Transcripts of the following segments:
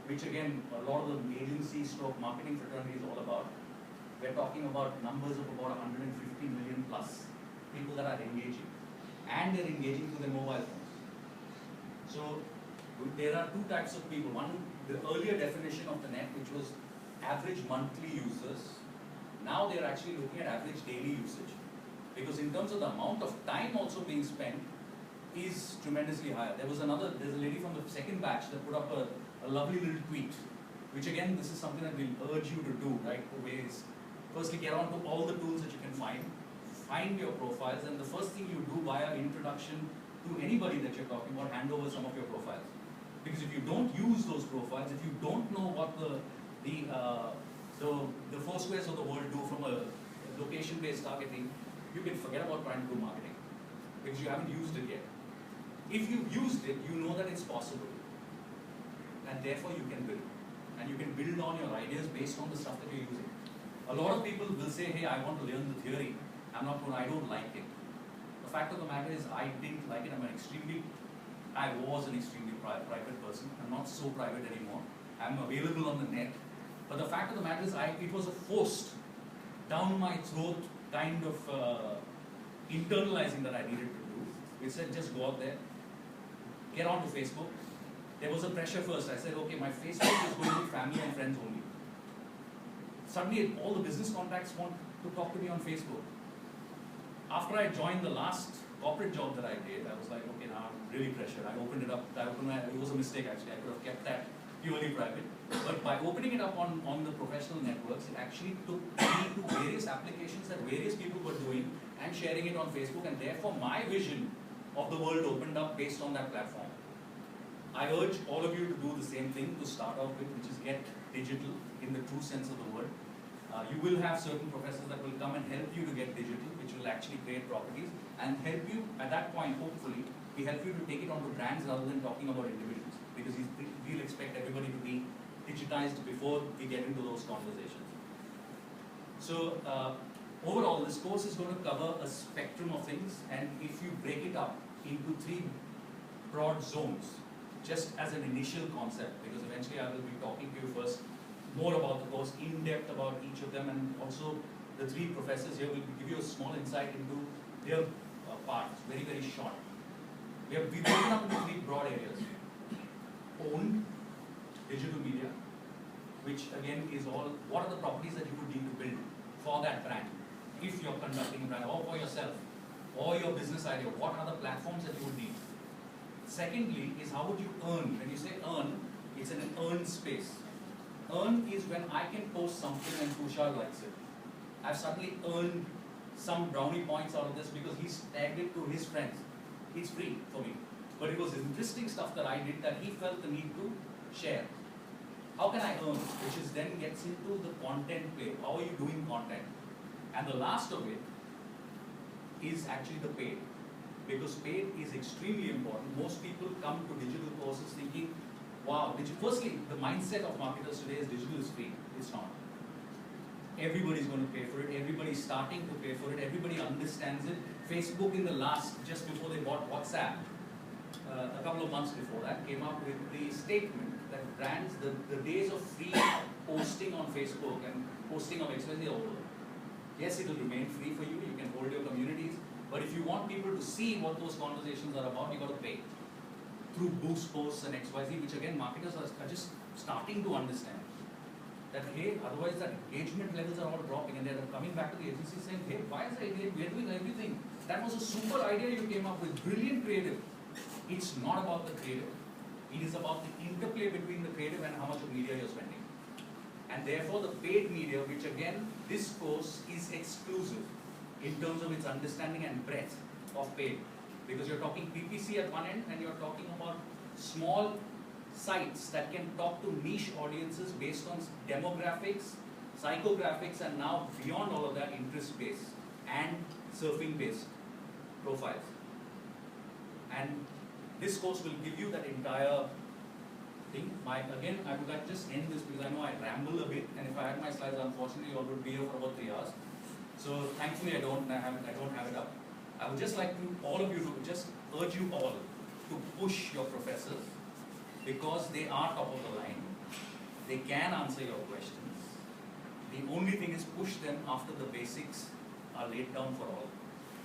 which again, a lot of the agency stroke marketing fraternity is all about. We're talking about numbers of about 150 million plus people that are engaging. And they're engaging through their mobile phones. So there are two types of people. One, the earlier definition of the net, which was average monthly users. Now they're actually looking at average daily usage. Because in terms of the amount of time also being spent is tremendously higher. There's a lady from the second batch that put up a lovely little tweet, which again, this is something that we'll urge you to do, right? Ways. Firstly, get onto all the tools that you can find your profiles, and the first thing you do via introduction to anybody that you're talking about, hand over some of your profiles. Because if you don't use those profiles, if you don't know what the Foursquares of the world do from a location-based targeting, you can forget about trying to do marketing because you haven't used it yet. If you've used it, you know that it's possible, and therefore you can build. And you can build on your ideas based on the stuff that you're using. A lot of people will say, hey, I want to learn the theory. I don't like it. The fact of the matter is, I didn't like it. I was an extremely private person. I'm not so private anymore. I'm available on the net. But the fact of the matter is, it was a forced, down my throat kind of internalizing that I needed to do. It said, just go out there, get onto Facebook. There was a pressure first. I said, okay, my Facebook is going to be family and friends only. Suddenly, all the business contacts want to talk to me on Facebook. After I joined the last corporate job that I did, I was like, okay, now I'm really pressured. I opened it up. It was a mistake, actually. I could have kept that purely private. But by opening it up on the professional networks, it actually took me to various applications that various people were doing and sharing it on Facebook. And therefore, my vision of the world opened up based on that platform. I urge all of you to do the same thing to start out with, which is get digital in the true sense of the word. You will have certain professors that will come and help you to get digital, which will actually create properties and help you at that point, hopefully, we help you to take it onto brands rather than talking about individuals, because we'll expect everybody to be digitized before we get into those conversations. So overall, this course is going to cover a spectrum of things, and if you break it up into 3 broad zones, just as an initial concept, because eventually I will be talking to you first more about the course, in depth about each of them, and also the 3 professors here will give you a small insight into their parts, very, very short. We've broken up into 3 broad areas. Owned digital media, which again is all, what are the properties that you would need to build for that brand, if you're conducting a brand, or for yourself, or your business idea, what are the platforms that you would need? Secondly is, how would you earn? When you say earn, it's in an earned space. Earn is when I can post something and Tushar likes it. I've suddenly earned some brownie points out of this because he's tagged it to his friends. It's free for me. But it was interesting stuff that I did that he felt the need to share. How can I earn? Which is then gets into the content play. How are you doing content? And the last of it is actually the paid. Because paid is extremely important. Most people come to digital courses thinking, wow, firstly, the mindset of marketers today is digital is free. It's not. Everybody's going to pay for it. Everybody's starting to pay for it. Everybody understands it. Facebook just before they bought WhatsApp, a couple of months before that, came up with the statement that brands, the days of free posting on Facebook and posting of expenses are over. Yes, it will remain free for you. You can hold your communities. But if you want people to see what those conversations are about, you got to pay through boost posts and XYZ, which again marketers are just starting to understand. That hey, otherwise that engagement levels are all dropping, and they're coming back to the agency saying, hey, why is that? We're doing everything. That was a super idea you came up with, brilliant creative. It's not about the creative. It is about the interplay between the creative and how much of media you're spending. And therefore the paid media, which again, this course is exclusive in terms of its understanding and breadth of paid. Because you're talking PPC at one end and you're talking about small sites that can talk to niche audiences based on demographics, psychographics, and now beyond all of that, interest-based and surfing-based profiles. And this course will give you that entire thing. Again, I would like to just end this because I know I ramble a bit, and if I had my slides, unfortunately, I would be here for about 3 hours. So thankfully, I don't have it up. I would just like all of you to just urge you all to push your professors because they are top of the line. They can answer your questions. The only thing is push them after the basics are laid down for all,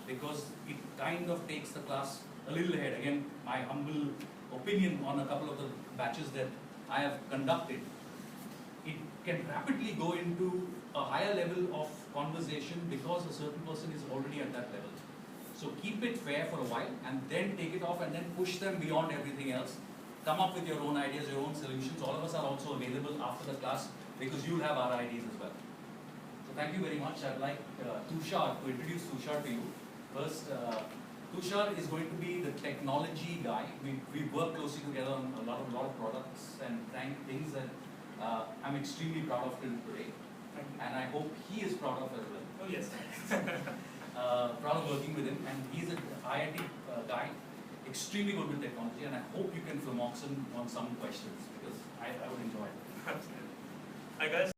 because it kind of takes the class a little ahead. Again, my humble opinion on a couple of the batches that I have conducted, it can rapidly go into a higher level of conversation because a certain person is already at that level. So keep it fair for a while and then take it off and then push them beyond everything else. Come up with your own ideas, your own solutions. All of us are also available after the class because you'll have our ideas as well. So thank you very much. I'd like Tushar to introduce Tushar to you. First, Tushar is going to be the technology guy. We work closely together on a lot of products and things that I'm extremely proud of till today. And I hope he is proud of as well. Oh yes. Proud of working with him, and he's an IIT guy, extremely good with technology, and I hope you can flamox him on some questions because I would enjoy it. Absolutely. Hi guys.